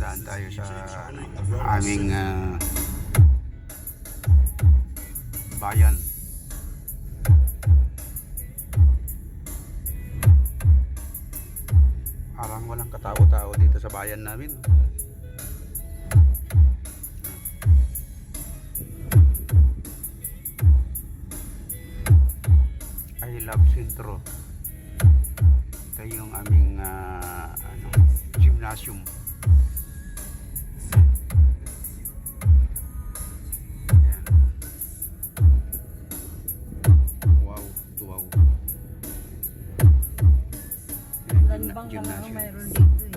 Dadaan tayo sa aming bayan. Parang walang katao-tao dito sa bayan namin. I Love Sentro. Ito yung aming gymnasium. Ayan. Wow, wow. Lanbang ka lang mayroon dito eh.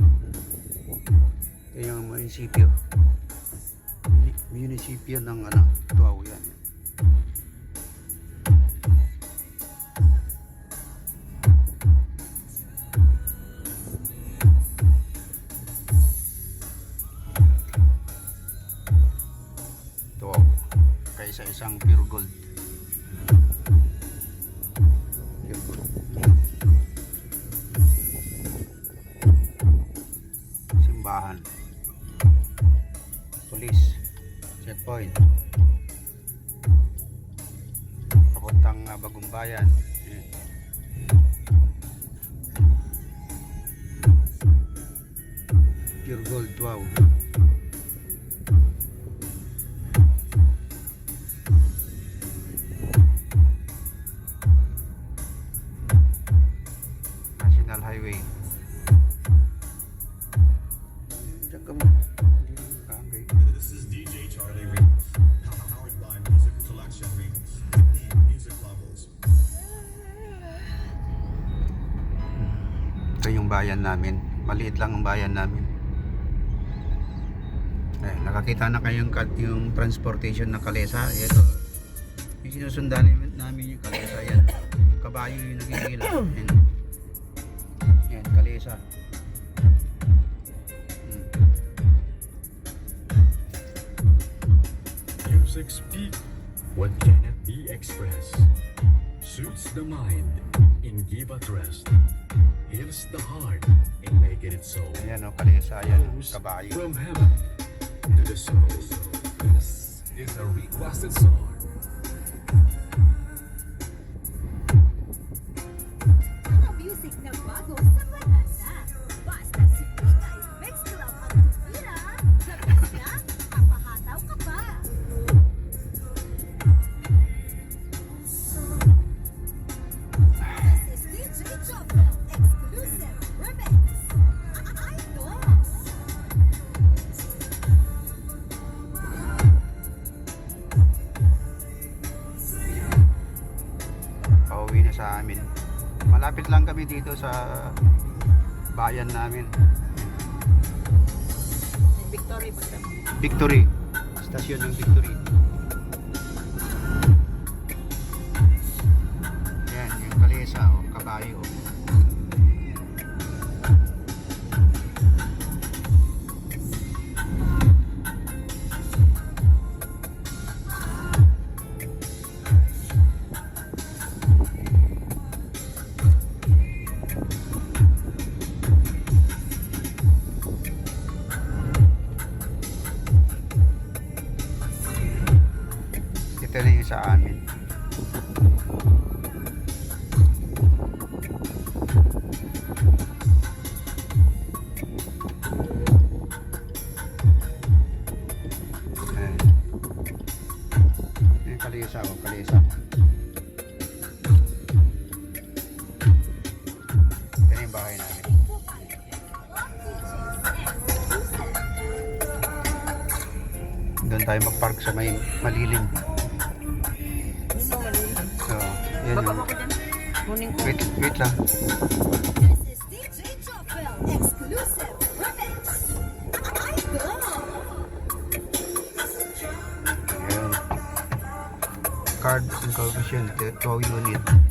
Ito yung munisipyo. Munisipyo ng Tuaw yan. Tuaw. Kaysa isang pure gold. Pure gold. Simbahan. Police. Checkpoint. Papuntang Bagong Bayan. Ayan. Pure gold, wow. National Highway. Diyan ka mo. Hindi kaangay. This is DJ Charlie Remix, powered by Music Selection Remix. Music Levels. Ito yung bayan namin. Maliit lang ang bayan namin. Nakakita na kayong yung transportation na kalesa. Ito. Yung sinusundan namin yung kalesa. Yan. Kabayo yung nagigila. Yan, kalesa. Music speak what cannot be expressed. Suits the mind in give at rest. Heals the heart in making it so. Ayan o, kalesa. Ayan, kabayo. From heaven to the soul. This is a requested song. Mga music na bago sa banasa. Basta si Pika Mix Club ang tira. Gabis na, papahataw ka pa. This is DJ Chopper, exclusive remix. Idol. Pauwi na sa amin. Malapit lang kami dito sa bayan namin. Victory pa siya. Victory. Stasyon ng Victory. Ayan, yung kalesa o kabayo. Ito na yung sa amin. Ayan. Yung kalesa o kalesa. Ito na yung bahay namin. Doon tayo mag-park sa may malilim. Gusto malilim. So, yan Baka yung... mo ko dyan. Kunin ko. Wait lang. This is DJ Chopper, exclusive remix. Idol. Ayan. Card and coefficient, 12 unit.